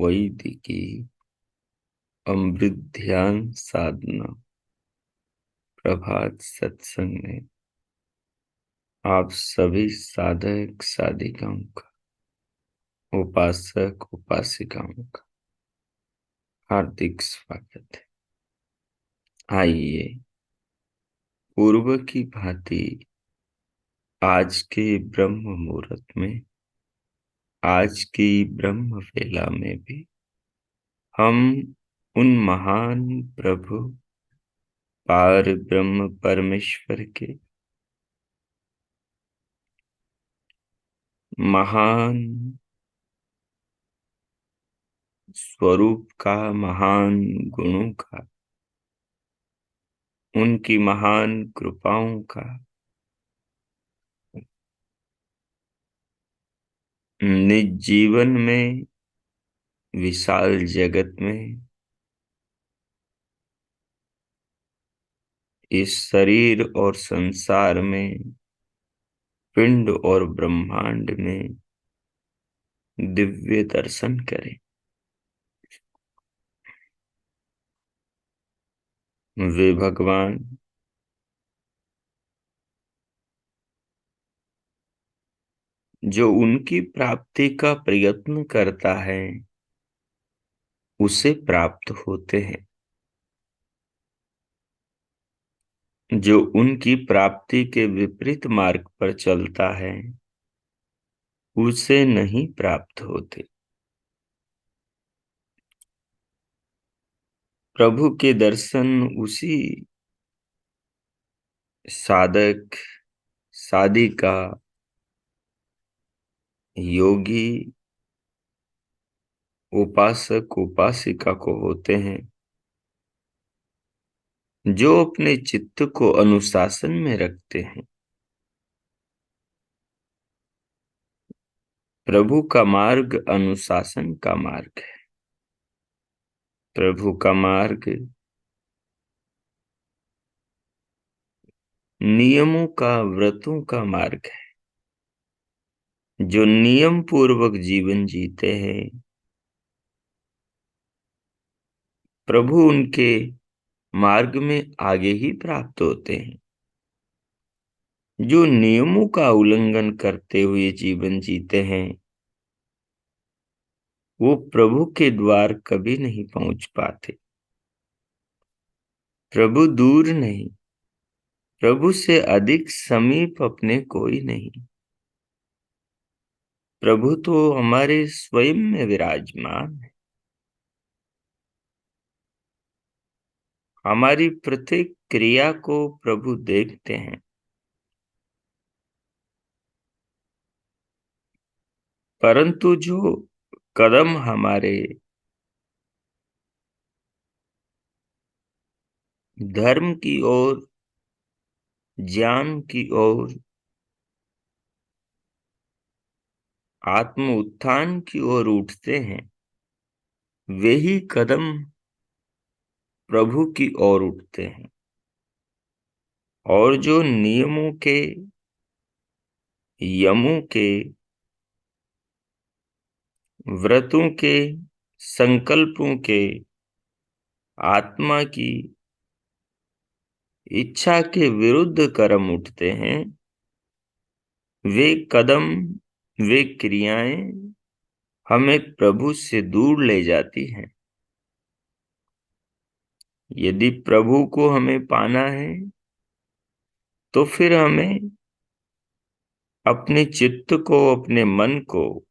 वैदिकी अमृत ध्यान साधना प्रभात सत्संग में आप सभी साधक साधिकाओं का, उपासक उपासिकाओं का हार्दिक स्वागत है। आइए पूर्व की भांति आज के ब्रह्म मुहूर्त में, आज की ब्रह्म वेला में भी हम उन महान प्रभु पार ब्रह्म परमेश्वर के महान स्वरूप का, महान गुणों का, उनकी महान कृपाओं का निज जीवन में, विशाल जगत में, इस शरीर और संसार में, पिंड और ब्रह्मांड में दिव्य दर्शन करें। वे भगवान जो उनकी प्राप्ति का प्रयत्न करता है उसे प्राप्त होते हैं, जो उनकी प्राप्ति के विपरीत मार्ग पर चलता है उसे नहीं प्राप्त होते। प्रभु के दर्शन उसी साधक साधिका, योगी, उपासक उपासिका को होते हैं जो अपने चित्त को अनुशासन में रखते हैं। प्रभु का मार्ग अनुशासन का मार्ग है। प्रभु का मार्ग नियमों का, व्रतों का मार्ग है। जो नियम पूर्वक जीवन जीते हैं प्रभु उनके मार्ग में आगे ही प्राप्त होते हैं। जो नियमों का उल्लंघन करते हुए जीवन जीते हैं वो प्रभु के द्वार कभी नहीं पहुंच पाते। प्रभु दूर नहीं, प्रभु से अधिक समीप अपने कोई नहीं। प्रभु तो हमारे स्वयं में विराजमान है। हमारी प्रत्येक क्रिया को प्रभु देखते हैं। परंतु जो कदम हमारे धर्म की ओर, ज्ञान की ओर, आत्म उत्थान की ओर उठते हैं वे ही कदम प्रभु की ओर उठते हैं। और जो नियमों के, यमों के, व्रतों के, संकल्पों के आत्मा की इच्छा के विरुद्ध कर्म उठते हैं, वे कदम, वे क्रियाएं हमें प्रभु से दूर ले जाती हैं। यदि प्रभु को हमें पाना है तो फिर हमें अपने चित्त को, अपने मन को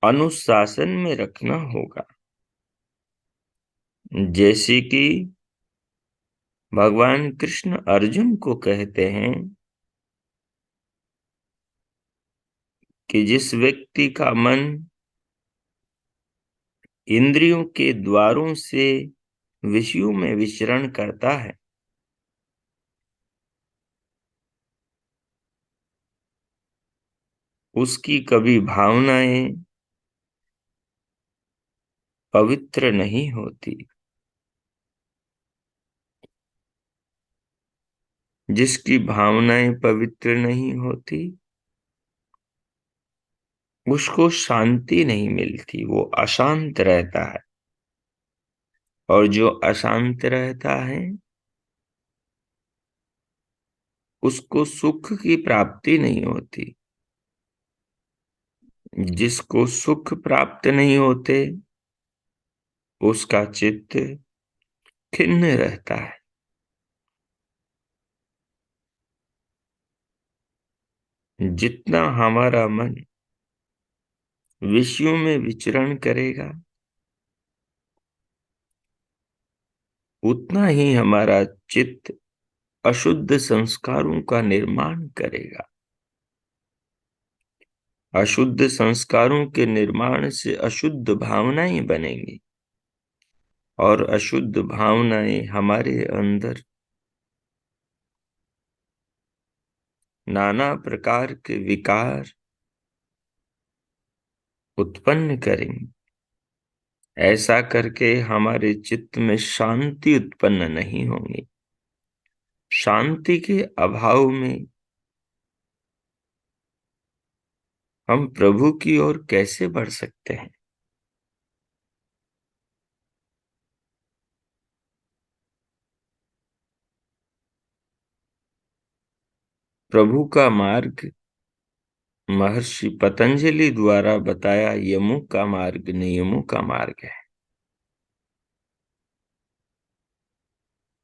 अनुशासन में रखना होगा। जैसे कि भगवान कृष्ण अर्जुन को कहते हैं कि जिस व्यक्ति का मन इंद्रियों के द्वारों से विषयों में विचरण करता है, उसकी कभी भावनाएं पवित्र नहीं होती। जिसकी भावनाएं पवित्र नहीं होती, उसको शांति नहीं मिलती, वो अशांत रहता है। और जो अशांत रहता है, उसको सुख की प्राप्ति नहीं होती। जिसको सुख प्राप्त नहीं होते, उसका चित्त खिन्न रहता है। जितना हमारा मन विषयों में विचरण करेगा, उतना ही हमारा चित्त अशुद्ध संस्कारों का निर्माण करेगा। अशुद्ध संस्कारों के निर्माण से अशुद्ध भावनाएं बनेंगी, और अशुद्ध भावनाएं हमारे अंदर नाना प्रकार के विकार उत्पन्न करेंगे। ऐसा करके हमारे चित्त में शांति उत्पन्न नहीं होगी। शांति के अभाव में हम प्रभु की ओर कैसे बढ़ सकते हैं? प्रभु का मार्ग महर्षि पतंजलि द्वारा बताया यमों का मार्ग नियमों का मार्ग है।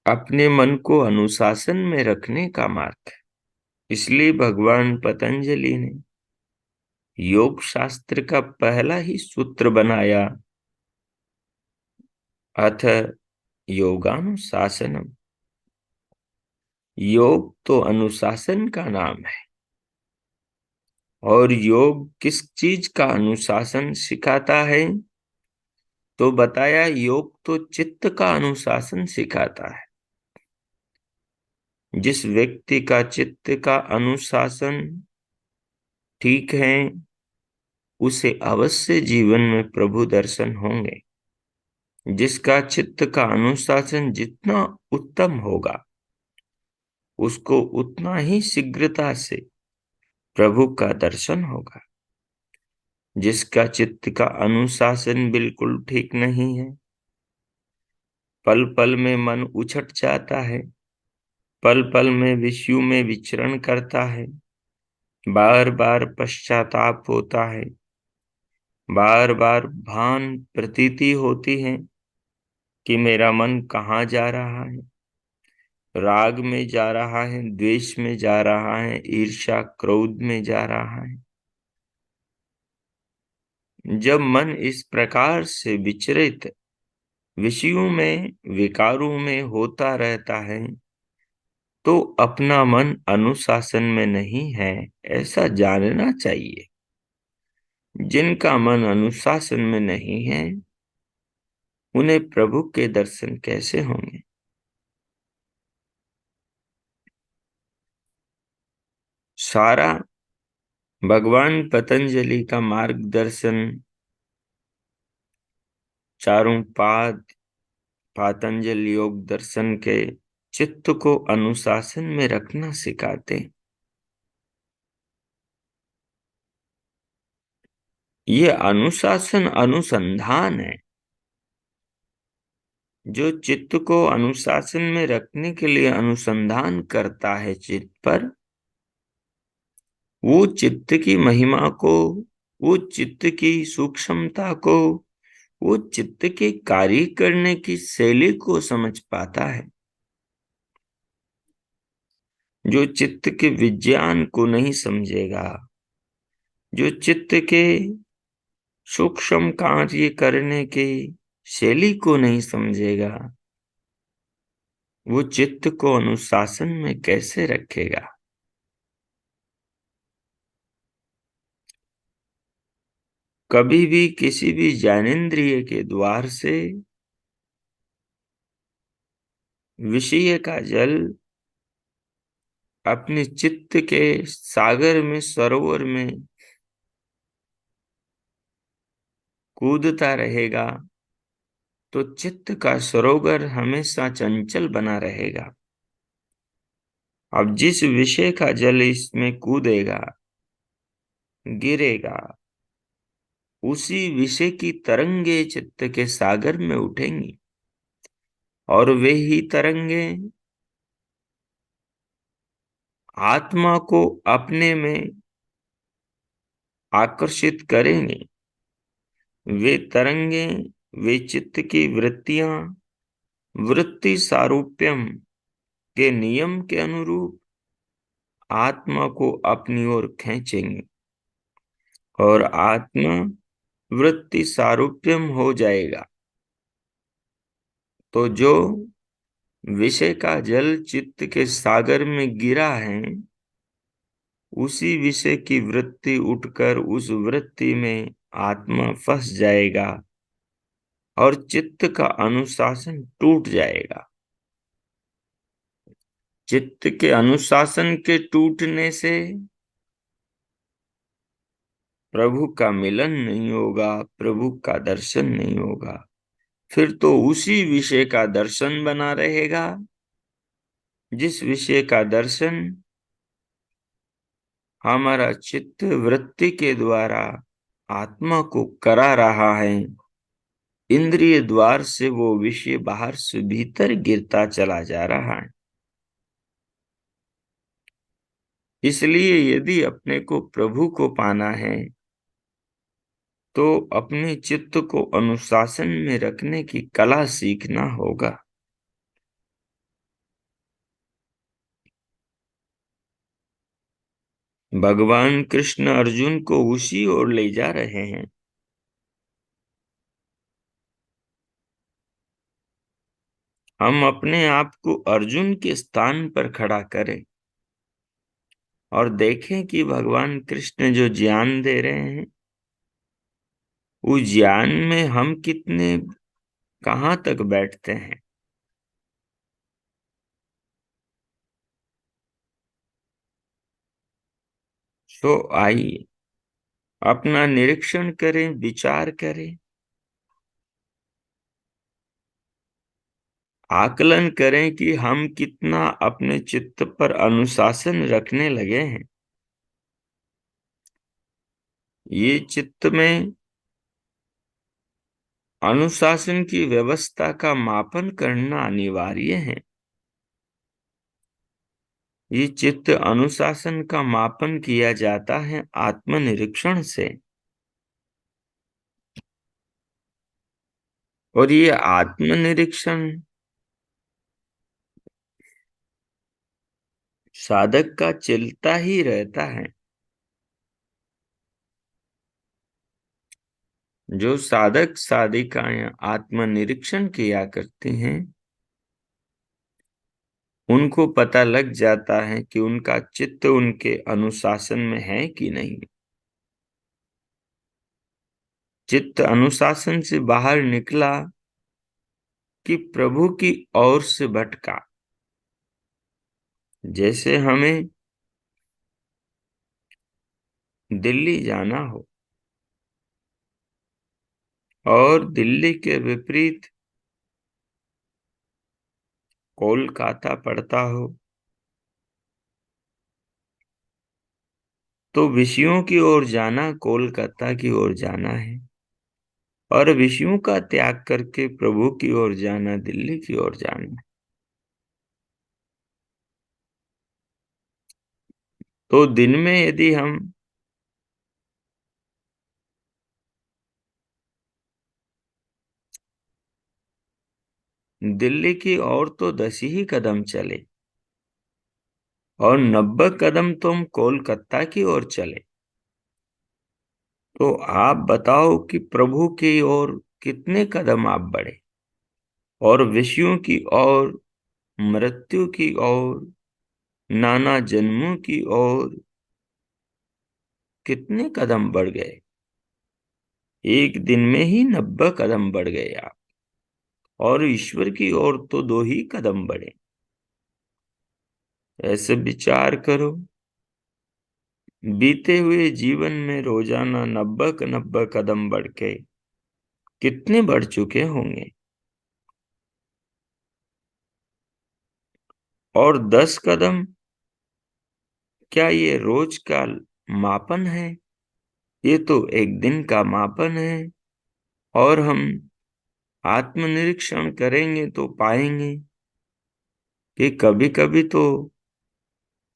अपने मन को अनुशासन में रखने का मार्ग है। इसलिए भगवान पतंजलि ने योग शास्त्र का पहला ही सूत्र बनाया, अथ योगानुशासनम। योग तो अनुशासन का नाम है। और योग किस चीज का अनुशासन सिखाता है? तो बताया, योग तो चित्त का अनुशासन सिखाता है। जिस व्यक्ति का चित्त का अनुशासन ठीक है, उसे अवश्य जीवन में प्रभु दर्शन होंगे। जिसका चित्त का अनुशासन जितना उत्तम होगा, उसको उतना ही शीघ्रता से प्रभु का दर्शन होगा। जिसका चित्त का अनुशासन बिल्कुल ठीक नहीं है, पल पल में मन उछट जाता है, पल पल में विषयों में विचरण करता है, बार बार पश्चाताप होता है, बार बार भान प्रतीति होती है कि मेरा मन कहाँ जा रहा है। राग में जा रहा है, द्वेष में जा रहा है, ईर्ष्या क्रोध में जा रहा है। जब मन इस प्रकार से विचरित विषयों में, विकारों में होता रहता है, तो अपना मन अनुशासन में नहीं है, ऐसा जानना चाहिए। जिनका मन अनुशासन में नहीं है, उन्हें प्रभु के दर्शन कैसे होंगे? सारा भगवान पतंजलि का मार्गदर्शन, चारों पाद पातंजल योग दर्शन के चित्त को अनुशासन में रखना सिखाते। ये अनुशासन अनुसंधान है। जो चित्त को अनुशासन में रखने के लिए अनुसंधान करता है चित्त पर, वो चित्त की महिमा को, वो चित्त की सूक्ष्मता को, वो चित्त के कार्य करने की शैली को समझ पाता है। जो चित्त के विज्ञान को नहीं समझेगा, जो चित्त के सूक्ष्म कार्य करने की शैली को नहीं समझेगा, वो चित्त को अनुशासन में कैसे रखेगा। कभी भी किसी भी ज्ञानेंद्रिय के द्वार से विषय का जल अपने चित्त के सागर में, सरोवर में कूदता रहेगा तो चित्त का सरोवर हमेशा चंचल बना रहेगा। अब जिस विषय का जल इसमें कूदेगा, गिरेगा, उसी विषय की तरंगे चित्त के सागर में उठेंगी, और वे ही तरंगे आत्मा को अपने में आकर्षित करेंगे। वे तरंगे, वे चित्त की वृत्तियां वृत्ति सारूप्यम के नियम के अनुरूप आत्मा को अपनी ओर खींचेंगे, और आत्मा वृत्ति सारूप्यम हो जाएगा। तो जो विषय का जल चित्त के सागर में गिरा है, उसी विषय की वृत्ति उठकर उस वृत्ति में आत्मा फंस जाएगा और चित्त का अनुशासन टूट जाएगा। चित्त के अनुशासन के टूटने से प्रभु का मिलन नहीं होगा, प्रभु का दर्शन नहीं होगा। फिर तो उसी विषय का दर्शन बना रहेगा जिस विषय का दर्शन हमारा चित्त वृत्ति के द्वारा आत्मा को करा रहा है। इंद्रिय द्वार से वो विषय बाहर से भीतर गिरता चला जा रहा है। इसलिए यदि अपने को प्रभु को पाना है तो अपने चित्त को अनुशासन में रखने की कला सीखना होगा। भगवान कृष्ण अर्जुन को उसी ओर ले जा रहे हैं। हम अपने आप को अर्जुन के स्थान पर खड़ा करें और देखें कि भगवान कृष्ण जो ज्ञान दे रहे हैं, उस ज्ञान में हम कितने, कहाँ तक बैठते हैं। सो आइए अपना निरीक्षण करें, विचार करें, आकलन करें कि हम कितना अपने चित्त पर अनुशासन रखने लगे हैं। ये चित्त में अनुशासन की व्यवस्था का मापन करना अनिवार्य है। ये चित्त अनुशासन का मापन किया जाता है आत्मनिरीक्षण से, और ये आत्मनिरीक्षण साधक का चलता ही रहता है। जो साधक साधिकाएं आत्मनिरीक्षण किया करती हैं, उनको पता लग जाता है कि उनका चित्त उनके अनुशासन में है कि नहीं। चित्त अनुशासन से बाहर निकला कि प्रभु की ओर से भटका। जैसे हमें दिल्ली जाना हो और दिल्ली के विपरीत कोलकाता पड़ता हो, तो विषयों की ओर जाना कोलकाता की ओर जाना है, और विषयों का त्याग करके प्रभु की ओर जाना, दिल्ली की ओर जाना। तो दिन में यदि हम दिल्ली की ओर तो 10 ही कदम चले और 90 कदम तुम कोलकाता की ओर चले, तो आप बताओ कि प्रभु की ओर कितने कदम आप बढ़े, और विषयों की ओर, मृत्यु की ओर, नाना जन्मों की ओर कितने कदम बढ़ गए। एक दिन में ही 90 कदम बढ़ गए आप, और ईश्वर की ओर तो 2 ही कदम बढ़े। ऐसे विचार करो, बीते हुए जीवन में रोजाना 90 कदम बढ़ के कितने बढ़ चुके होंगे। और 10 कदम, क्या ये रोज का मापन है? ये तो एक दिन का मापन है। और हम आत्मनिरीक्षण करेंगे तो पाएंगे कि कभी कभी तो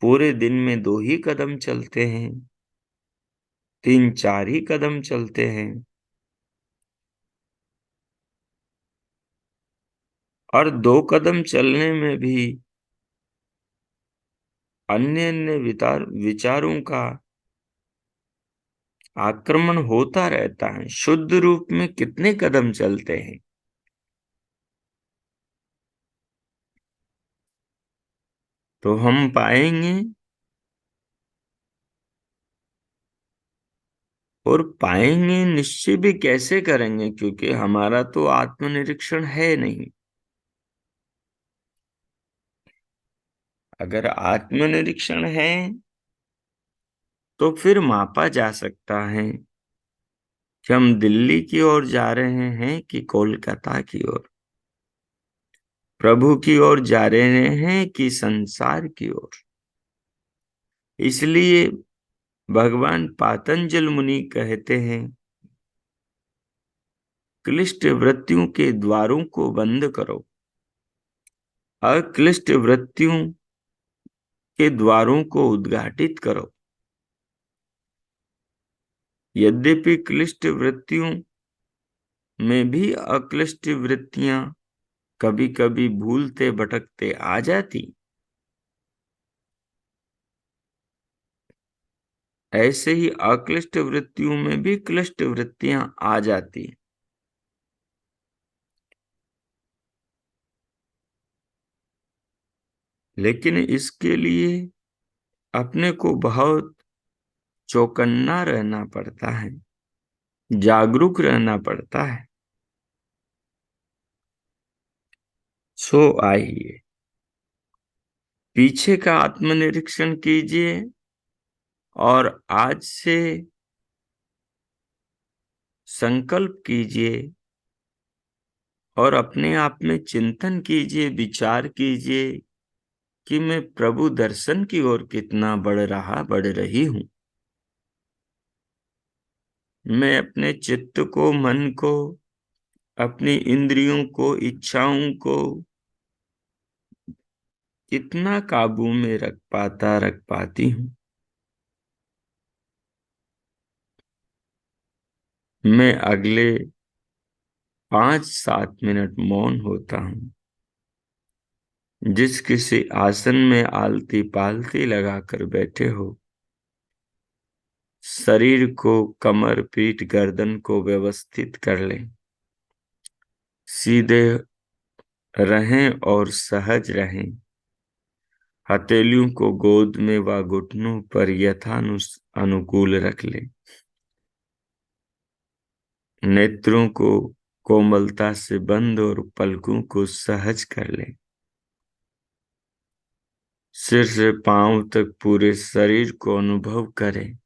पूरे दिन में 2 ही कदम चलते हैं, 3-4 ही कदम चलते हैं। और 2 कदम चलने में भी अन्य अन्य विचारों का आक्रमण होता रहता है। शुद्ध रूप में कितने कदम चलते हैं? तो हम पाएंगे, और पाएंगे निश्चय भी कैसे करेंगे, क्योंकि हमारा तो आत्मनिरीक्षण है नहीं। अगर आत्मनिरीक्षण है तो फिर मापा जा सकता है कि हम दिल्ली की ओर जा रहे हैं कि कोलकाता की ओर, प्रभु की ओर जा रहे हैं कि संसार की ओर। इसलिए भगवान पातंजल मुनि कहते हैं, क्लिष्ट वृत्तियों के द्वारों को बंद करो, अक्लिष्ट वृत्तियों के द्वारों को उद्घाटित करो। यद्यपि क्लिष्ट वृत्तियों में भी अक्लिष्ट वृत्तियां कभी कभी भूलते भटकते आ जाती, ऐसे ही अक्लिष्ट वृत्तियों में भी क्लिष्ट वृत्तियां आ जाती। लेकिन इसके लिए अपने को बहुत चौकन्ना रहना पड़ता है, जागरूक रहना पड़ता है। सो आइए पीछे का आत्मनिरीक्षण कीजिए, और आज से संकल्प कीजिए और अपने आप में चिंतन कीजिए, विचार कीजिए कि मैं प्रभु दर्शन की ओर कितना बढ़ रही हूं। मैं अपने चित्त को, मन को, अपनी इंद्रियों को, इच्छाओं को कितना काबू में रख पाती हूँ। मैं अगले 5-7 मिनट मौन होता हूँ। जिस किसी आसन में आलती पालती लगाकर बैठे हो, शरीर को, कमर, पीठ, गर्दन को व्यवस्थित कर लें। सीधे रहें और सहज रहें। हथेलियों को गोद में व घुटनों पर अनुकूल रख लें। नेत्रों को कोमलता से बंद और पलकों को सहज कर लें। सिर से पांव तक पूरे शरीर को अनुभव करें।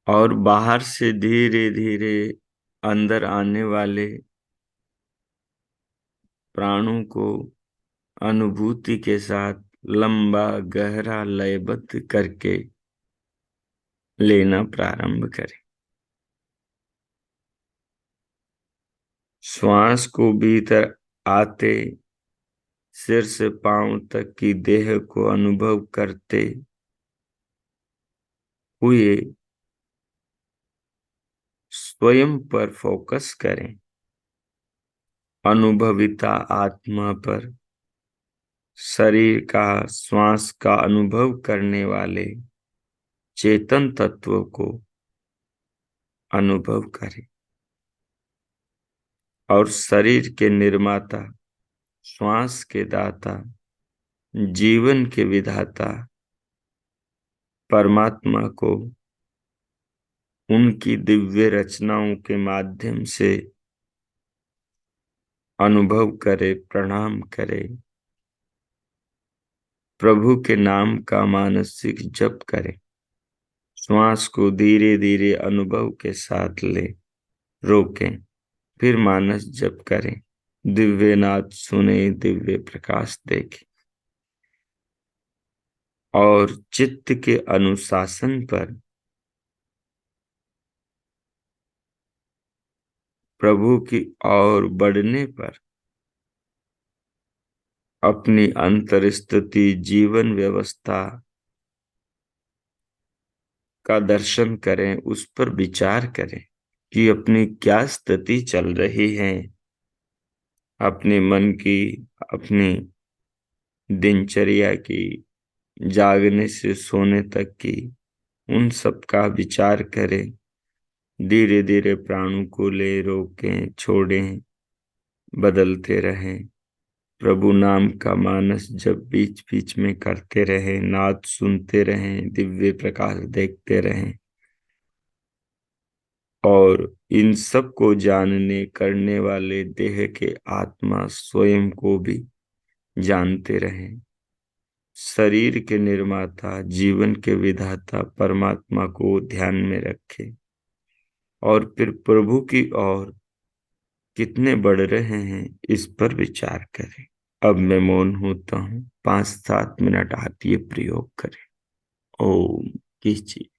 और बाहर से धीरे धीरे अंदर आने वाले प्राणों को अनुभूति के साथ लंबा गहरा लयबद्ध करके लेना प्रारंभ करें। श्वास को भीतर आते सिर से पांव तक की देह को अनुभव करते हुए स्वयं पर फोकस करें। अनुभविता आत्मा पर शरीर का श्वास का अनुभव करने वाले चेतन तत्व को अनुभव करें और शरीर के निर्माता, श्वास के दाता, जीवन के विधाता परमात्मा को उनकी दिव्य रचनाओं के माध्यम से अनुभव करे, प्रणाम करे। प्रभु के नाम का मानसिक जप करें। श्वास को धीरे धीरे अनुभव के साथ ले रोकें, फिर मानस जप करें। दिव्य नाद सुने, दिव्य प्रकाश देखें और चित्त के अनुशासन पर प्रभु की ओर बढ़ने पर अपनी अंतर्स्थिति, जीवन व्यवस्था का दर्शन करें, उस पर विचार करें कि अपनी क्या स्थिति चल रही है। अपने मन की, अपनी दिनचर्या की, जागने से सोने तक की, उन सब का विचार करें। धीरे धीरे प्राणों को ले, रोकें, छोड़ें, बदलते रहें। प्रभु नाम का मानस जब बीच बीच में करते रहें, नाद सुनते रहें, दिव्य प्रकाश देखते रहें और इन सब को जानने करने वाले देह के आत्मा स्वयं को भी जानते रहें। शरीर के निर्माता, जीवन के विधाता परमात्मा को ध्यान में रखें और फिर प्रभु की ओर कितने बढ़ रहे हैं इस पर विचार करें। अब मैं मौन होता हूँ, 5-7 मिनट आप ये प्रयोग करें। ओम। कीजिए।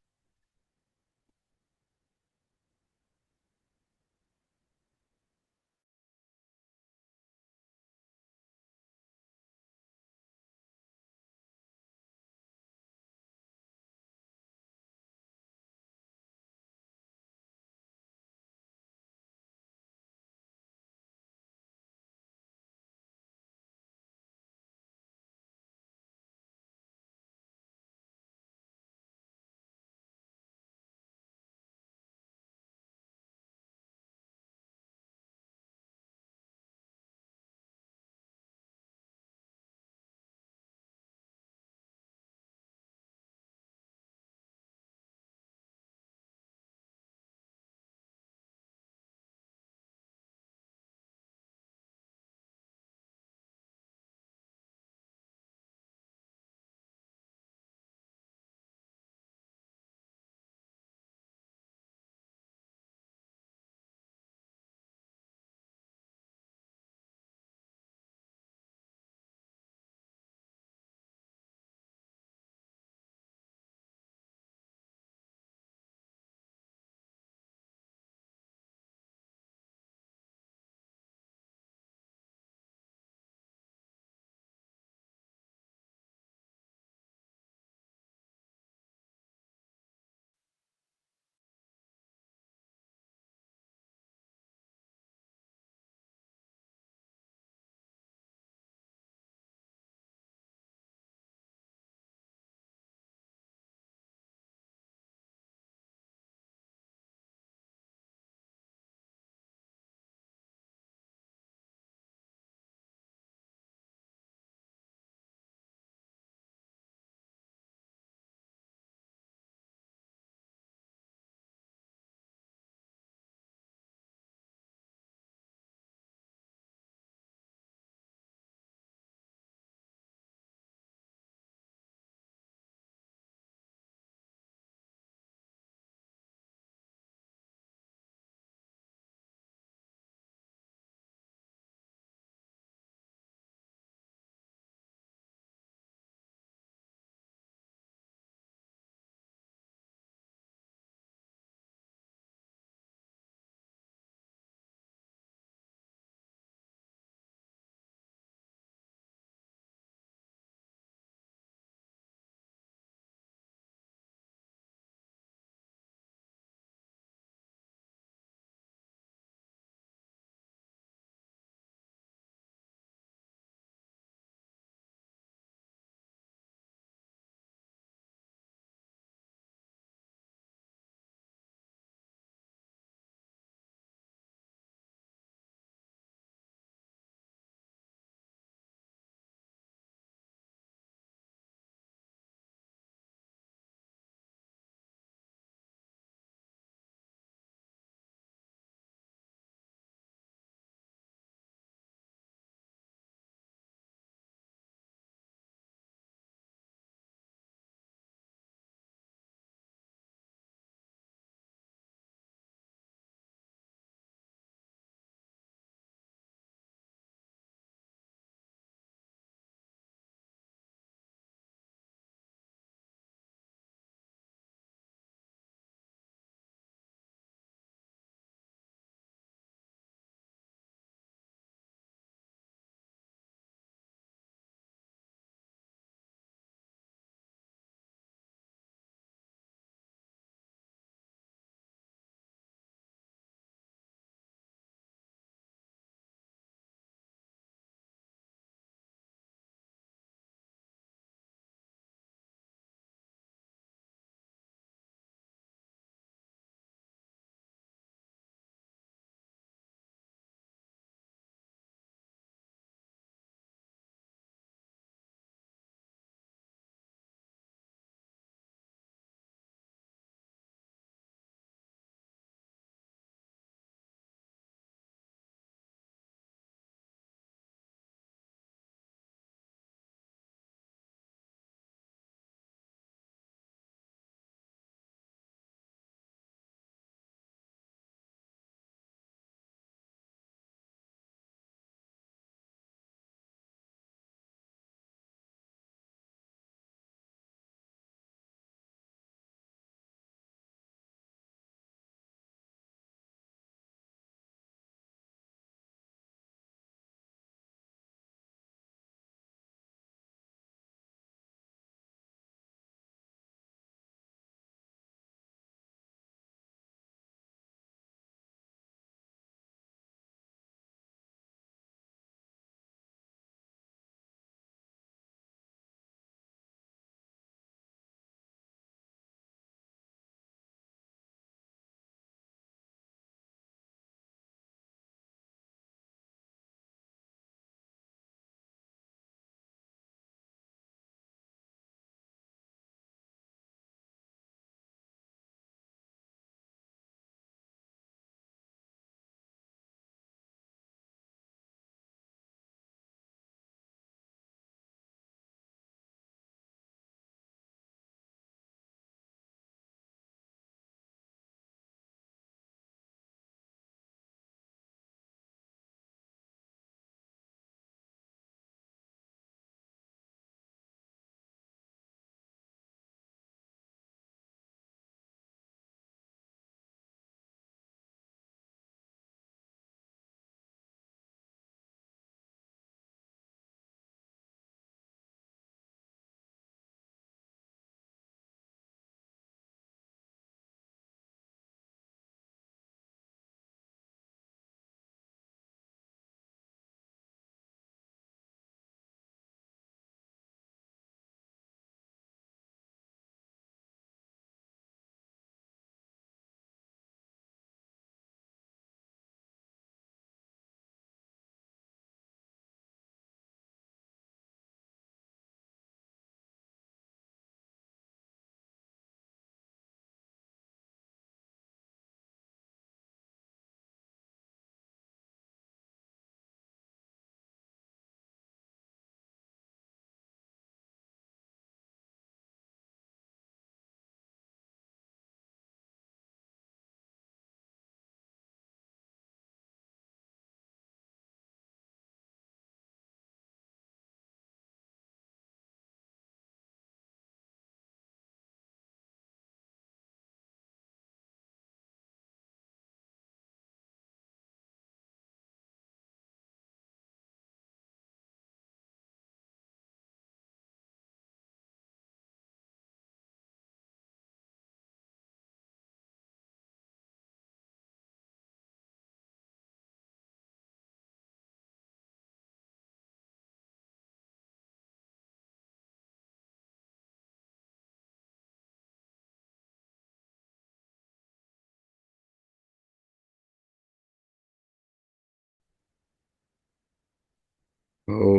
हो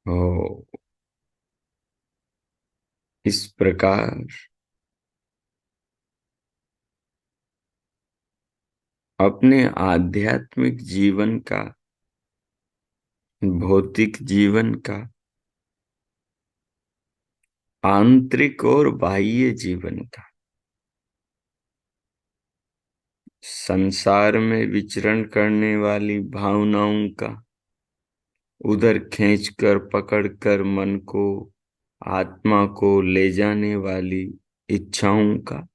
हो। इस प्रकार अपने आध्यात्मिक जीवन का, भौतिक जीवन का, आंतरिक और बाह्य जीवन का, संसार में विचरण करने वाली भावनाओं का, उधर खींचकर पकड़कर मन को, आत्मा को ले जाने वाली इच्छाओं का,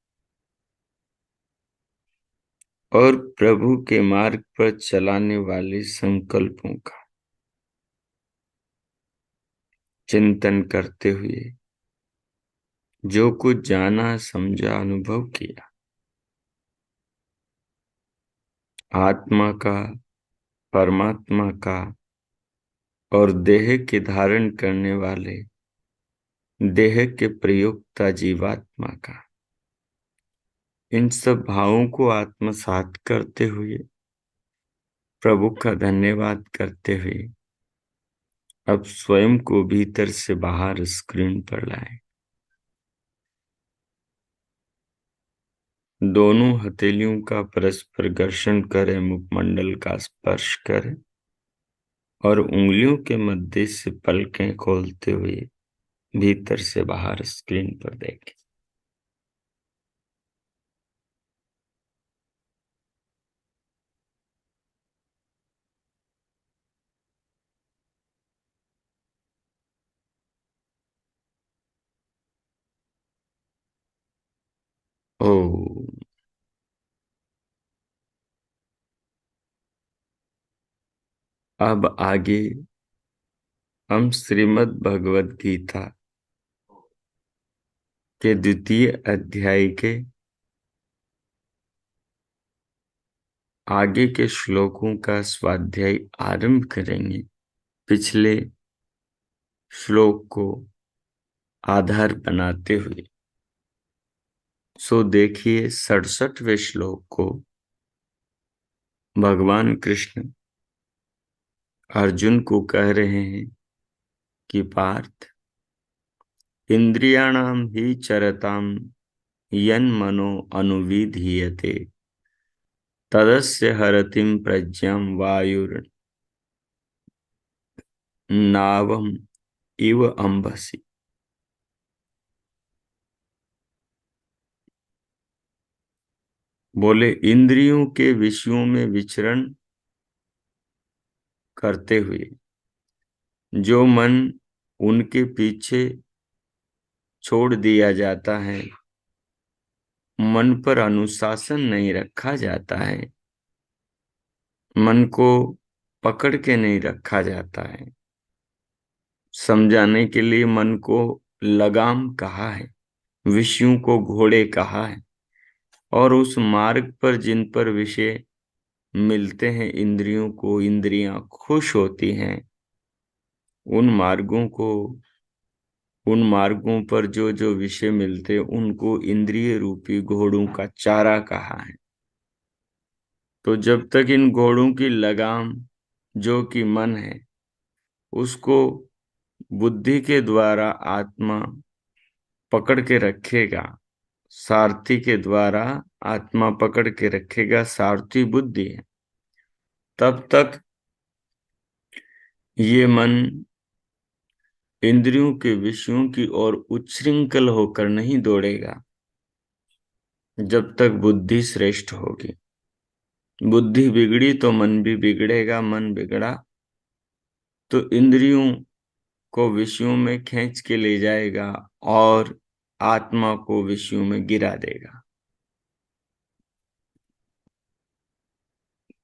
और प्रभु के मार्ग पर चलाने वाले संकल्पों का चिंतन करते हुए जो कुछ जाना, समझा, अनुभव किया, आत्मा का, परमात्मा का और देह के धारण करने वाले देह के प्रयुक्ता जीवात्मा का, इन सब भावों को आत्मसात करते हुए, प्रभु का धन्यवाद करते हुए, अब स्वयं को भीतर से बाहर स्क्रीन पर लाए। दोनों हथेलियों का परस्पर घर्षण करें, मुखमंडल का स्पर्श करें और उंगलियों के मध्य से पलकें खोलते हुए भीतर से बाहर स्क्रीन पर देखें। ओ, अब आगे हम श्रीमद् भगवद गीता के द्वितीय अध्याय के आगे के श्लोकों का स्वाध्याय आरंभ करेंगे। पिछले श्लोक को आधार बनाते हुए सो देखिए 67वें श्लोक को भगवान कृष्ण अर्जुन को कह रहे हैं कि पार्थ, इंद्रियाणाम ही चरताम यन्मनो अनुविधीयते तदस्य हरतिम प्रज्ञाम वायुर्नावम इव अंबसी। बोले, इंद्रियों के विषयों में विचरण करते हुए जो मन उनके पीछे छोड़ दिया जाता है, मन पर अनुशासन नहीं रखा जाता है, मन को पकड़ के नहीं रखा जाता है, समझाने के लिए मन को लगाम कहा है, विषयों को घोड़े कहा है, और उस मार्ग पर जिन पर विषय मिलते हैं, इंद्रियों को, इंद्रियां खुश होती हैं, उन मार्गों को, उन मार्गों पर जो जो विषय मिलते उनको इंद्रिय रूपी घोड़ों का चारा कहा है। तो जब तक इन घोड़ों की लगाम जो कि मन है उसको बुद्धि के द्वारा आत्मा पकड़ के रखेगा, सारथी के द्वारा आत्मा पकड़ के रखेगा, सारथी बुद्धि है, तब तक ये मन इंद्रियों के विषयों की ओर उच्छृंखल होकर नहीं दौड़ेगा जब तक बुद्धि श्रेष्ठ होगी। बुद्धि बिगड़ी तो मन भी बिगड़ेगा, मन बिगड़ा तो इंद्रियों को विषयों में खींच के ले जाएगा और आत्मा को विषयों में गिरा देगा।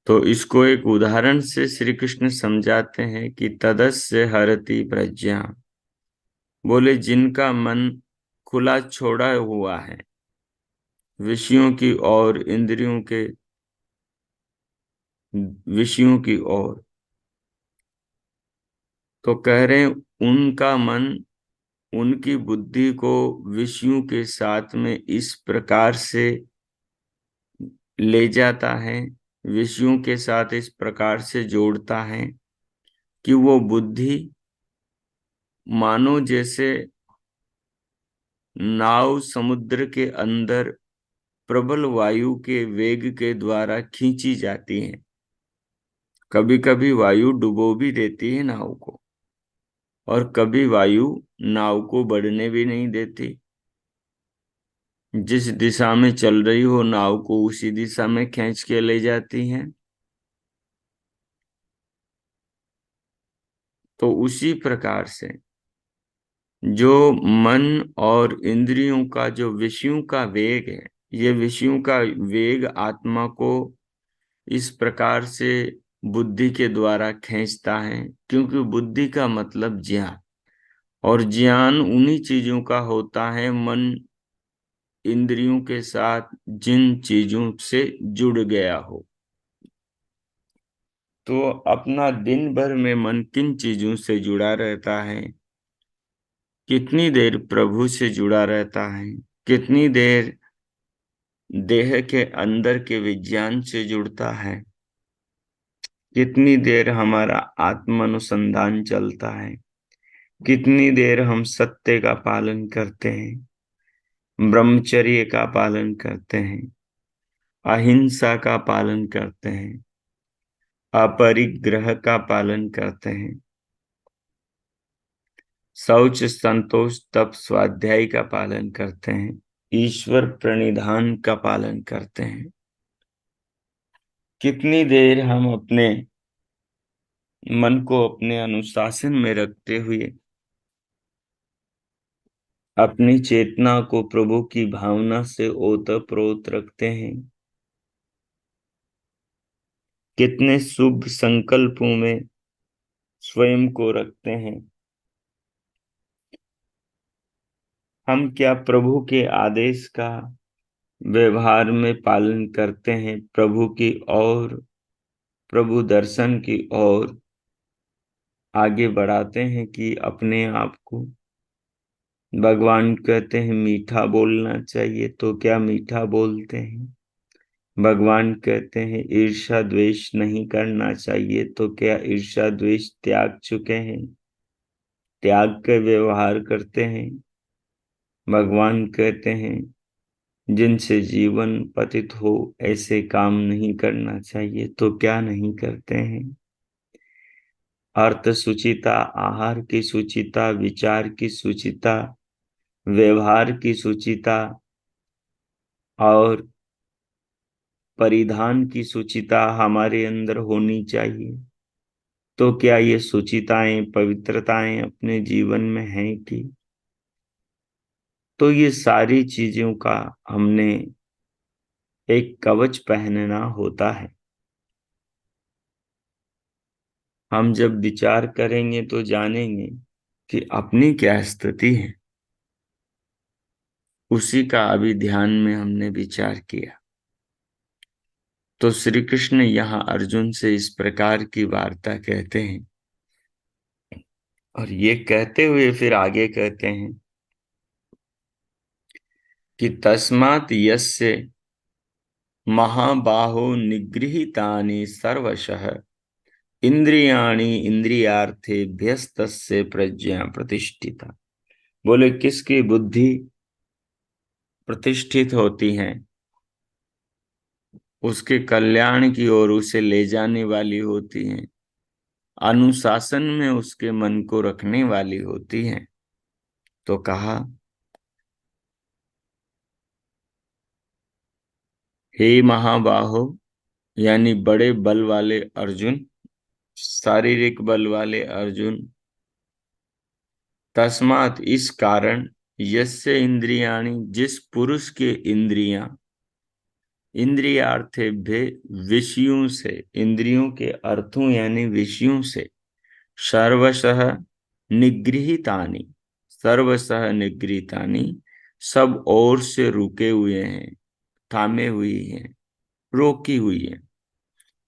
तो इसको एक उदाहरण से श्री कृष्ण समझाते हैं कि तदस्य हरति प्रज्ञा। बोले, जिनका मन खुला छोड़ा हुआ है विषयों की ओर, इंद्रियों के विषयों की ओर, तो कह रहे हैं उनका मन, उनकी बुद्धि को विषयों के साथ में इस प्रकार से ले जाता है विषयों के साथ इस प्रकार से जोड़ता है कि वो बुद्धि मानो जैसे नाव समुद्र के अंदर प्रबल वायु के वेग के द्वारा खींची जाती है। कभी कभी वायु डुबो भी देती है नाव को, और कभी वायु नाव को बढ़ने भी नहीं देती। जिस दिशा में चल रही हो नाव को उसी दिशा में खींच के ले जाती है। तो उसी प्रकार से जो मन और इंद्रियों का जो विषयों का वेग है, ये विषयों का वेग आत्मा को इस प्रकार से बुद्धि के द्वारा खींचता है, क्योंकि बुद्धि का मतलब ज्ञान, और ज्ञान उन्हीं चीजों का होता है मन इंद्रियों के साथ जिन चीजों से जुड़ गया हो। तो अपना दिन भर में मन किन चीजों से जुड़ा रहता है, कितनी देर प्रभु से जुड़ा रहता है, कितनी देर देह के अंदर के विज्ञान से जुड़ता है, कितनी देर हमारा आत्म अनुसंधान चलता है, कितनी देर हम सत्य का पालन करते हैं, ब्रह्मचर्य का पालन करते हैं, अहिंसा का पालन करते हैं, अपरिग्रह का पालन करते हैं, शौच संतोष तप स्वाध्याय का पालन करते हैं, ईश्वर प्रणिधान का पालन करते हैं। कितनी देर हम अपने मन को अपने अनुशासन में रखते हुए अपनी चेतना को प्रभु की भावना से ओतप्रोत रखते हैं। कितने शुभ संकल्पों में स्वयं को रखते हैं। हम क्या प्रभु के आदेश का व्यवहार में पालन करते हैं, प्रभु की और प्रभु दर्शन की ओर आगे बढ़ाते हैं, कि अपने आप को भगवान कहते हैं मीठा बोलना चाहिए, तो क्या मीठा बोलते हैं। भगवान कहते हैं ईर्ष्या द्वेष नहीं करना चाहिए, तो क्या ईर्ष्या द्वेष त्याग चुके हैं, त्याग के व्यवहार करते हैं। भगवान कहते हैं जिनसे जीवन पतित हो ऐसे काम नहीं करना चाहिए, तो क्या नहीं करते हैं। अर्थ सुचिता, आहार की सुचिता, विचार की सुचिता, व्यवहार की सुचिता और परिधान की सुचिता हमारे अंदर होनी चाहिए। तो क्या ये सुचिताएं पवित्रताएं अपने जीवन में हैं कि? तो ये सारी चीजों का हमने एक कवच पहनना होता है। हम जब विचार करेंगे तो जानेंगे कि अपनी क्या स्थिति है। उसी का अभी ध्यान में हमने विचार किया। तो श्री कृष्ण यहाँ अर्जुन से इस प्रकार की वार्ता कहते हैं, और ये कहते हुए फिर आगे कहते हैं कि तस्मात् यस्य महाबाहो निगृहीतानि सर्वशः इंद्रियाणि इंद्रियार्थेभ्यस्तस्य प्रज्ञा प्रतिष्ठिता। बोले किसकी बुद्धि प्रतिष्ठित होती है, उसके कल्याण की ओर उसे ले जाने वाली होती है, अनुशासन में उसके मन को रखने वाली होती है। तो कहा हे महाबाहो, यानी बड़े बल वाले अर्जुन, शारीरिक बल वाले अर्जुन, तस्मात इस कारण, यस्य इंद्रियाणि जिस पुरुष के इंद्रियां, इंद्रियार्थेभ्य विषयों से, इंद्रियों के अर्थों यानी विषयों से, सर्वशः निगृहीतानि, सर्वशः निगृहीतानि सब ओर से रुके हुए हैं, थामे हुई हैं, रोकी हुई है।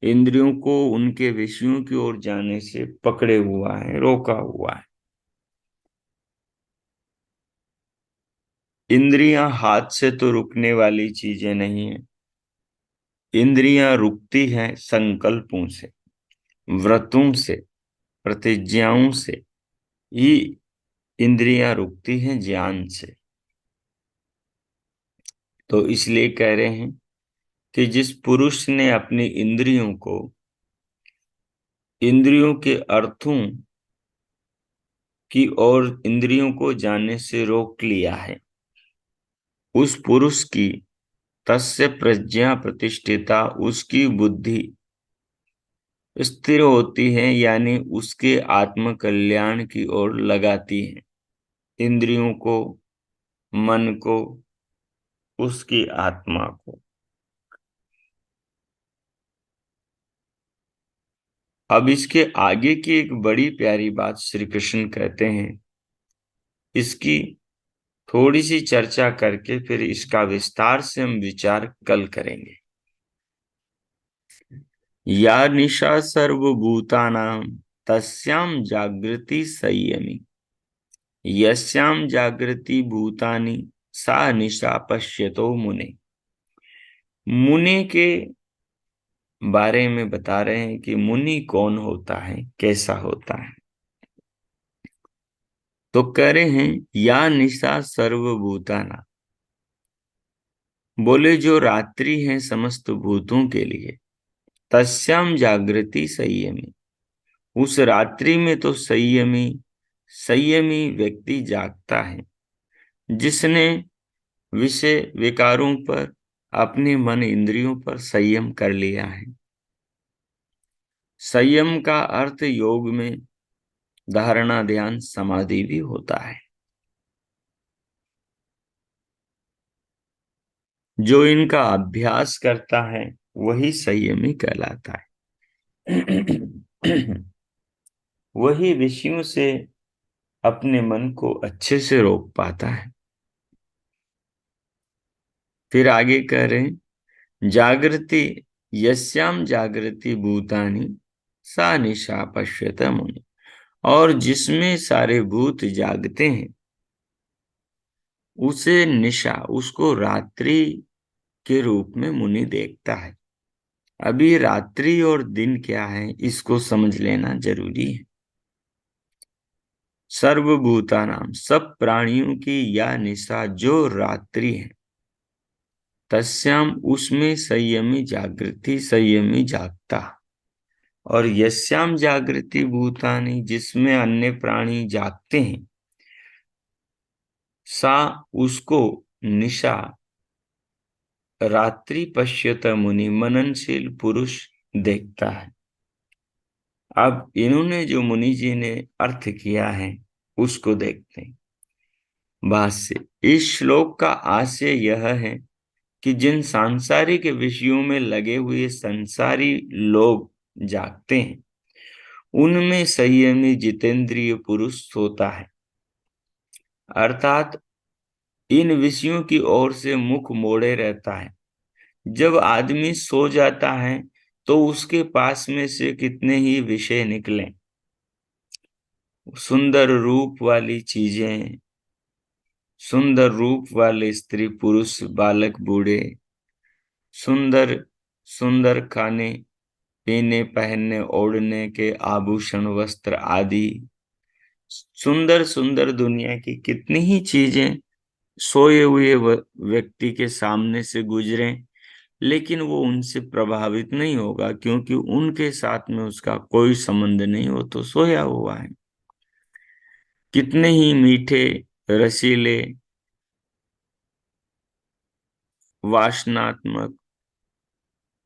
इंद्रियों को उनके विषयों की ओर जाने से पकड़े हुआ है, रोका हुआ है। इंद्रियां हाथ से तो रुकने वाली चीजें नहीं है। इंद्रियां रुकती हैं संकल्पों से, व्रतों से, प्रतिज्ञाओं से ही इंद्रियां रुकती हैं ज्ञान से। तो इसलिए कह रहे हैं कि जिस पुरुष ने अपनी इंद्रियों को इंद्रियों के अर्थों की और इंद्रियों को जानने से रोक लिया है, उस पुरुष की तस्य प्रज्ञा प्रतिष्ठिता, उसकी बुद्धि स्थिर होती है, यानी उसके आत्म कल्याण की ओर लगाती है इंद्रियों को, मन को, उसकी आत्मा को। अब इसके आगे की एक बड़ी प्यारी बात श्री कृष्ण कहते हैं, इसकी थोड़ी सी चर्चा करके फिर इसका विस्तार से हम विचार कल करेंगे। या निशा सर्वभूतानां तस्याम जागृति संयमी, यस्याम जागृति भूतानि सा निशा पश्यतो मुने। मुनि के बारे में बता रहे हैं कि मुनि कौन होता है, कैसा होता है। तो कह रहे हैं या निशा सर्वभूताना, बोले जो रात्रि है समस्त भूतों के लिए, तस्याम जागृति संयमी, उस रात्रि में तो संयमी संयमी व्यक्ति जागता है, जिसने विषय विकारों पर, अपने मन इंद्रियों पर संयम कर लिया है। संयम का अर्थ योग में धारणा, ध्यान, समाधि भी होता है। जो इनका अभ्यास करता है वही संयमी कहलाता है। वही विषयों से अपने मन को अच्छे से रोक पाता है। फिर आगे कह रहे हैं जागृति, यस्याम जागृति भूतानि सा निशा पश्यत मुनि, और जिसमें सारे भूत जागते हैं उसे निशा, उसको रात्रि के रूप में मुनि देखता है। अभी रात्रि और दिन क्या है इसको समझ लेना जरूरी है। सर्वभूतानाम, सब प्राणियों की या निशा जो रात्रि है, तस्याम, उसमें संयमी जागृति, संयमी जागता, और यस्याम जागृति भूतानि, जिसमें अन्य प्राणी जागते हैं, सा, उसको निशा रात्रि पश्यत मुनि, मननशील पुरुष देखता है। अब इन्होंने जो मुनि जी ने अर्थ किया है उसको देखते हैं। भाष्य, इस श्लोक का आशय यह है कि जिन सांसारिक विषयों में लगे हुए संसारी लोग जागते हैं, उनमें संयमी जितेंद्रिय पुरुष सोता है, अर्थात इन विषयों की ओर से मुख मोड़े रहता है। जब आदमी सो जाता है तो उसके पास में से कितने ही विषय निकलें, सुंदर रूप वाली चीजें, सुंदर रूप वाले स्त्री पुरुष, बालक बूढ़े, सुंदर सुंदर खाने पीने, पहनने ओढ़ने के आभूषण, वस्त्र आदि, सुंदर सुंदर दुनिया की कितनी ही चीजें सोए हुए व्यक्ति के सामने से गुजरें, लेकिन वो उनसे प्रभावित नहीं होगा, क्योंकि उनके साथ में उसका कोई संबंध नहीं हो, तो सोया हुआ है। कितने ही मीठे, रसीले, वासनात्मक,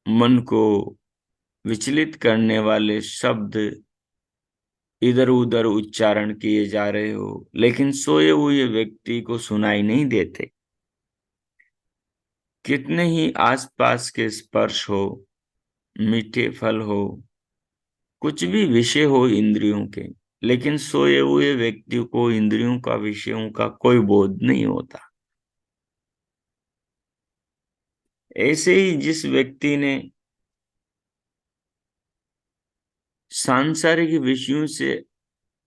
मन को विचलित करने वाले शब्द इधर उधर उच्चारण किए जा रहे हो, लेकिन सोए हुए व्यक्ति को सुनाई नहीं देते। कितने ही आसपास के स्पर्श हो, मीठे फल हो, कुछ भी विषय हो इंद्रियों के, लेकिन सोए हुए व्यक्ति को इंद्रियों का, विषयों का कोई बोध नहीं होता। ऐसे ही जिस व्यक्ति ने सांसारिक विषयों से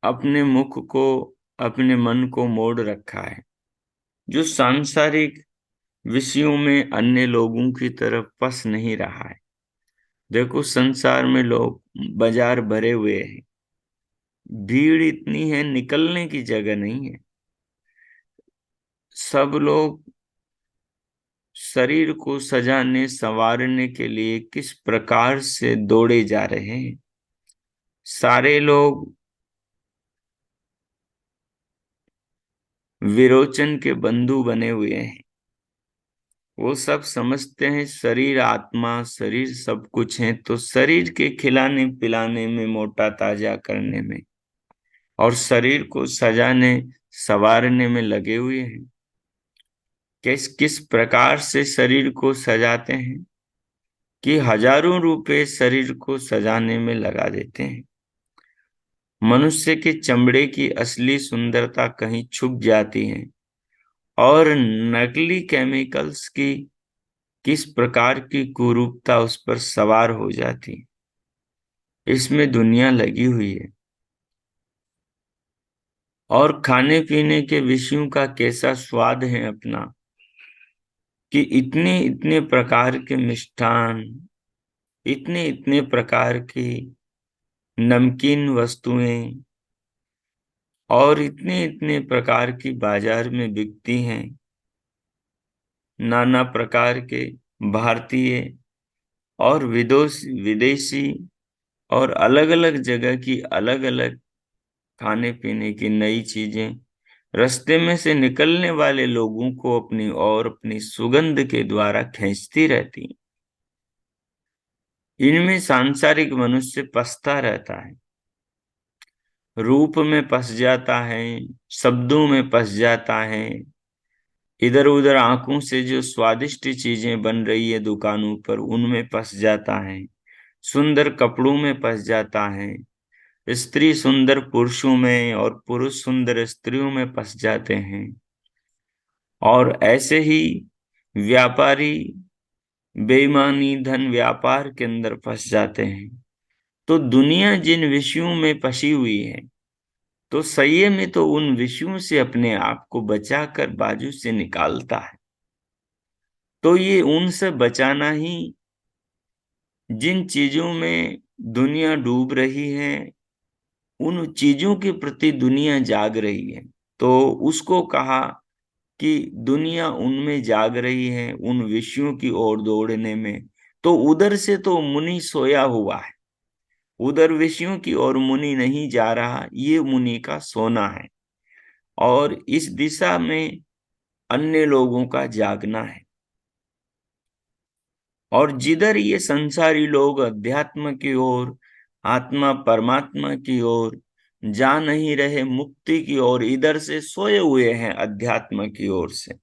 अपने मुख को, अपने मन को मोड़ रखा है, जो सांसारिक विषयों में अन्य लोगों की तरफ फंस नहीं रहा है। देखो, संसार में लोग, बाजार भरे हुए हैं, भीड़ इतनी है, निकलने की जगह नहीं है। सब लोग शरीर को सजाने संवारने के लिए किस प्रकार से दौड़े जा रहे हैं। सारे लोग विरोचन के बंधु बने हुए हैं। वो सब समझते हैं शरीर आत्मा, शरीर सब कुछ है, तो शरीर के खिलाने पिलाने में, मोटा ताजा करने में और शरीर को सजाने संवारने में लगे हुए हैं। किस किस प्रकार से शरीर को सजाते हैं कि हजारों रुपए शरीर को सजाने में लगा देते हैं। मनुष्य के चमड़े की असली सुंदरता कहीं छुप जाती है और नकली केमिकल्स की किस प्रकार की कुरूपता उस पर सवार हो जाती है। इसमें दुनिया लगी हुई है। और खाने पीने के विषयों का कैसा स्वाद है अपना, कि इतने इतने प्रकार के मिष्ठान, इतने इतने प्रकार की नमकीन वस्तुएं और इतने इतने प्रकार की बाजार में बिकती हैं। नाना प्रकार के भारतीय और विदेशी और अलग अलग जगह की अलग अलग खाने पीने की नई चीजें रास्ते में से निकलने वाले लोगों को अपनी और अपनी सुगंध के द्वारा खींचती रहती। इनमें सांसारिक मनुष्य पसता रहता है, रूप में फंस जाता है, शब्दों में फंस जाता है, इधर उधर आंखों से जो स्वादिष्ट चीजें बन रही है दुकानों पर उनमें फंस जाता है, सुंदर कपड़ों में फंस जाता है, स्त्री सुंदर पुरुषों में और पुरुष सुंदर स्त्रियों में फंस जाते हैं। और ऐसे ही व्यापारी बेईमानी धन व्यापार के अंदर फंस जाते हैं। तो दुनिया जिन विषयों में फंसी हुई है, तो संयमी तो उन विषयों से अपने आप को बचाकर बाजू से निकालता है। तो ये उनसे बचाना ही, जिन चीजों में दुनिया डूब रही है उन चीजों के प्रति दुनिया जाग रही है, तो उसको कहा कि दुनिया उनमें जाग रही है, उन विषयों की ओर दौड़ने में। तो उधर से तो मुनि सोया हुआ है, उधर विषयों की ओर मुनि नहीं जा रहा, ये मुनि का सोना है। और इस दिशा में अन्य लोगों का जागना है। और जिधर ये संसारी लोग अध्यात्म की ओर, आत्मा परमात्मा की ओर जा नहीं रहे, मुक्ति की ओर, इधर से सोए हुए हैं अध्यात्म की ओर से।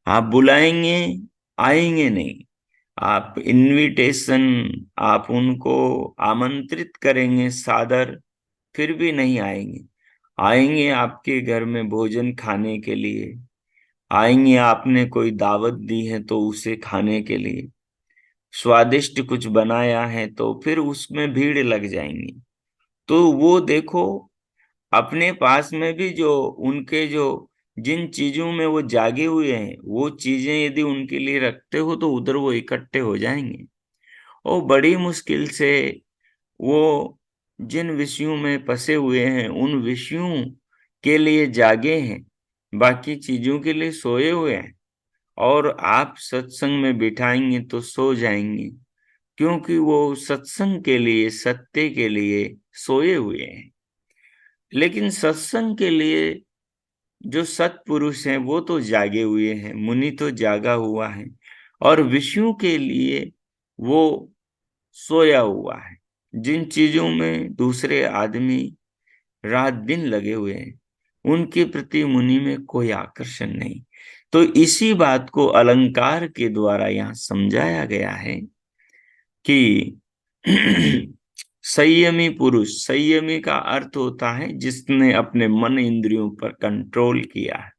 आप बुलाएंगे, आएंगे नहीं। आप इनविटेशन, आप उनको आमंत्रित करेंगे सादर, फिर भी नहीं आएंगे। आएंगे आपके घर में भोजन खाने के लिए, आएंगे आपने कोई दावत दी है तो उसे खाने के लिए, स्वादिष्ट कुछ बनाया है तो फिर उसमें भीड़ लग जाएंगी। तो वो देखो, अपने पास में भी जो उनके जो जिन चीजों में वो जागे हुए हैं, वो चीजें यदि उनके लिए रखते हो तो उधर वो इकट्ठे हो जाएंगे। और बड़ी मुश्किल से वो जिन विषयों में फंसे हुए हैं उन विषयों के लिए जागे हैं, बाकी चीजों के लिए सोए हुए हैं। और आप सत्संग में बिठाएंगे तो सो जाएंगे, क्योंकि वो सत्संग के लिए, सत्य के लिए सोए हुए हैं। लेकिन सत्संग के लिए जो सत्पुरुष हैं वो तो जागे हुए हैं, मुनि तो जागा हुआ है, और विष्णु के लिए वो सोया हुआ है। जिन चीजों में दूसरे आदमी रात दिन लगे हुए हैं उनके प्रति मुनि में कोई आकर्षण नहीं। तो इसी बात को अलंकार के द्वारा यहाँ समझाया गया है कि संयमी पुरुष, संयमी का अर्थ होता है जिसने अपने मन इंद्रियों पर कंट्रोल किया है,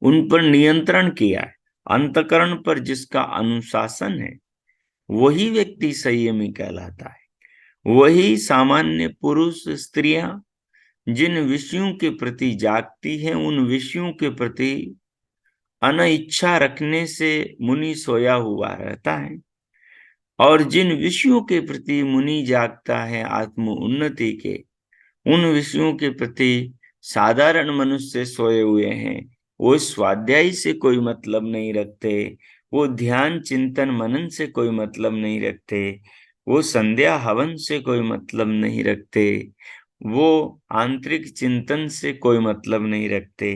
उन पर नियंत्रण किया है, अंतकरण पर जिसका अनुशासन है, वही व्यक्ति संयमी कहलाता है। वही सामान्य पुरुष स्त्रियां जिन विषयों के प्रति जागती हैं, उन विषयों के प्रति अनिच्छा रखने से मुनि सोया हुआ रहता है, और जिन विषयों के प्रति मुनि जागता है आत्म उन्नति के, उन विषयों के प्रति साधारण मनुष्य सोए हुए हैं। वो स्वाध्याय से कोई मतलब नहीं रखते, वो ध्यान चिंतन मनन से कोई मतलब नहीं रखते, वो संध्या हवन से कोई मतलब नहीं रखते, वो आंतरिक चिंतन से कोई मतलब नहीं रखते,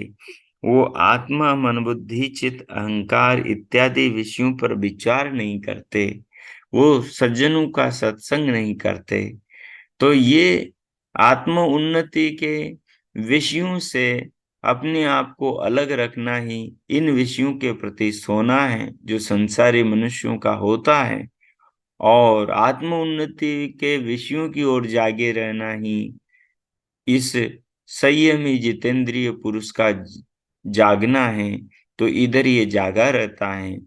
वो आत्मा मन बुद्धि चित्त अहंकार इत्यादि विषयों पर विचार नहीं करते, वो सज्जनों का सत्संग नहीं करते। तो ये आत्म उन्नति के विषयों से अपने आप को अलग रखना ही इन विषयों के प्रति सोना है जो संसारी मनुष्यों का होता है, और आत्म उन्नति के विषयों की ओर जागे रहना ही इस संयमी जितेंद्रिय पुरुष का जागना है। तो इधर ये जागा रहता है,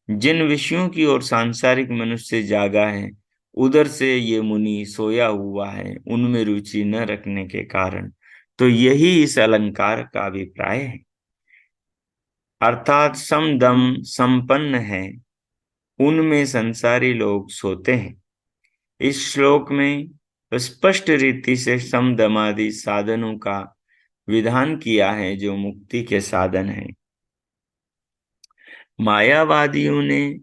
जिन विषयों की ओर सांसारिक मनुष्य जागा है, उधर से ये मुनि सोया हुआ है उनमें रुचि न रखने के कारण। तो यही इस अलंकार का अभिप्राय है। अर्थात समदम संपन्न है, उनमें संसारी लोग सोते हैं। इस श्लोक में स्पष्ट रीति से सम दमादि साधनों का विधान किया है जो मुक्ति के साधन हैं। मायावादियों ने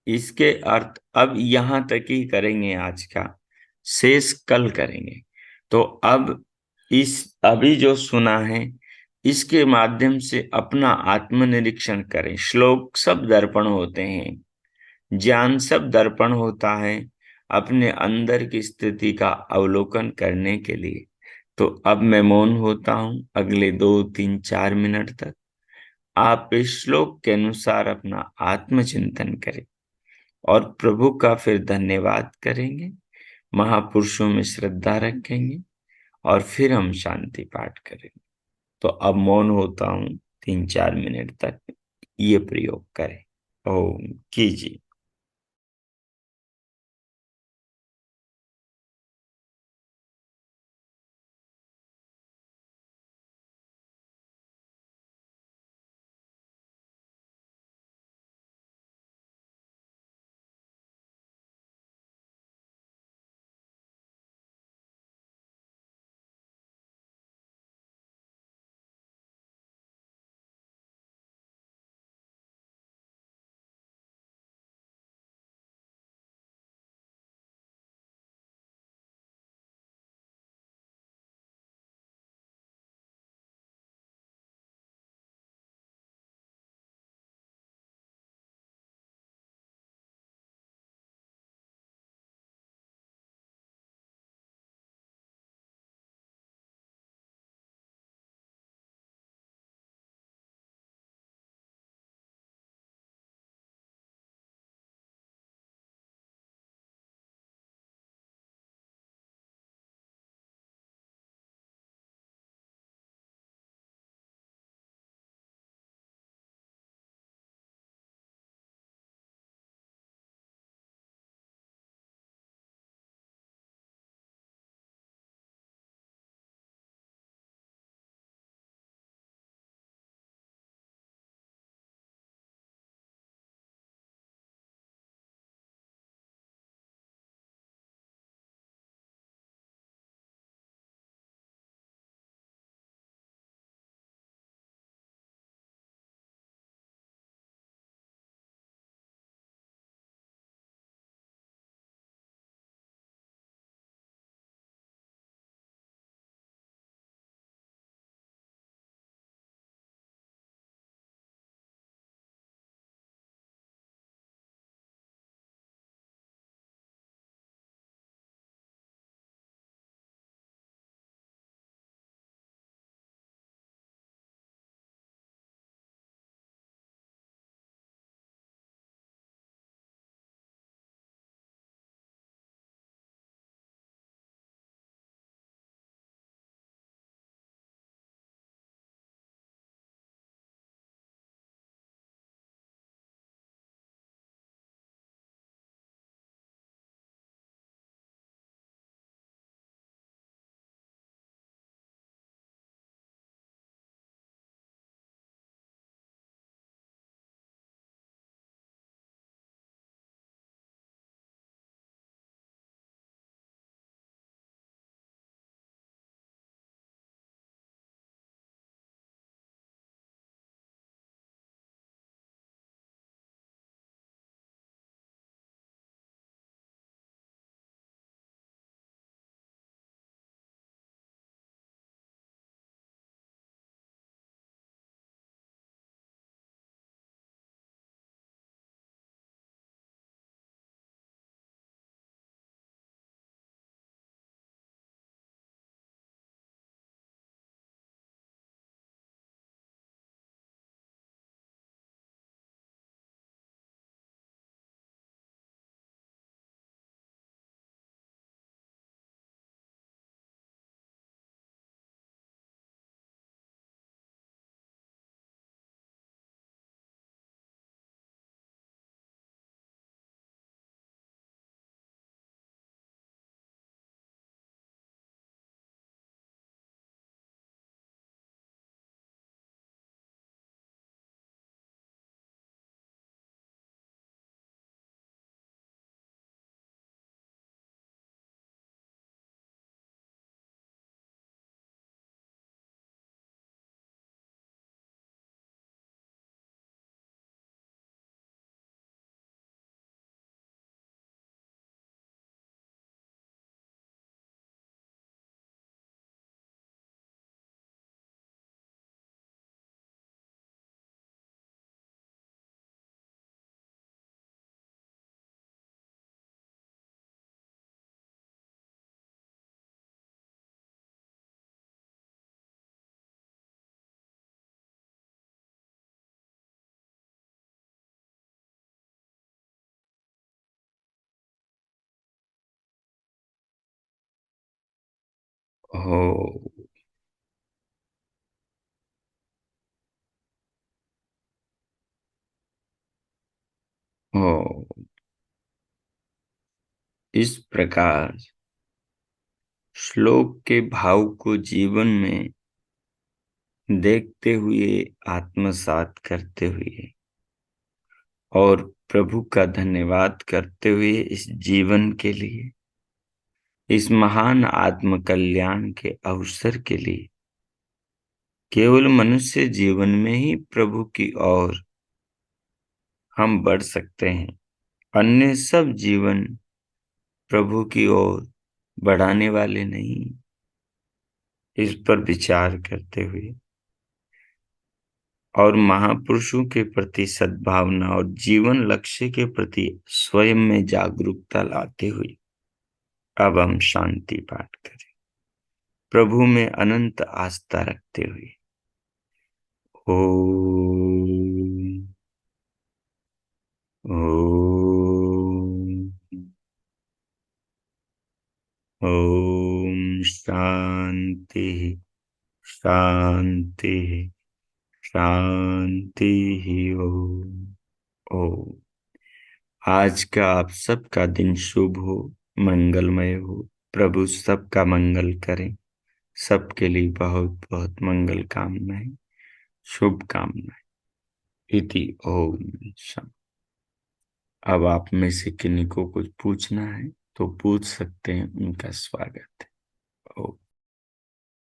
इसके अर्थ अब यहां तक ही करेंगे, आज का शेष कल करेंगे। तो अब इस अभी जो सुना है इसके माध्यम से अपना आत्मनिरीक्षण करें। श्लोक सब दर्पण होते हैं, ज्ञान सब दर्पण होता है अपने अंदर की स्थिति का अवलोकन करने के लिए। तो अब मैं मौन होता हूं अगले 2 3 4 मिनट तक। आप इस श्लोक के अनुसार अपना आत्मचिंतन करें और प्रभु का फिर धन्यवाद करेंगे, महापुरुषों में श्रद्धा रखेंगे, और फिर हम शांति पाठ करेंगे। तो अब मौन होता हूं 3 4 मिनट तक, ये प्रयोग करें। ओम कीजिए। हो हो। इस प्रकार श्लोक के भाव को जीवन में देखते हुए, आत्मसात करते हुए और प्रभु का धन्यवाद करते हुए, इस जीवन के लिए, इस महान आत्म कल्याण के अवसर के लिए, केवल मनुष्य जीवन में ही प्रभु की ओर हम बढ़ सकते हैं। अन्य सब जीवन प्रभु की ओर बढ़ाने वाले नहीं। इस पर विचार करते हुए और महापुरुषों के प्रति सद्भावना और जीवन लक्ष्य के प्रति स्वयं में जागरूकता लाते हुए अब हम शांति पाठ करें, प्रभु में अनंत आस्था रखते हुए। ओम। ओम। ओम शांति शांति शांति। ओम। ओम। आज का आप सबका दिन शुभ हो, मंगलमय हो। प्रभु सबका मंगल करें। सबके लिए बहुत बहुत मंगल कामनाएं, शुभ कामनाएं। इति ओम शांति। अब आप में से किन्हीं को कुछ पूछना है तो पूछ सकते हैं, उनका स्वागत है।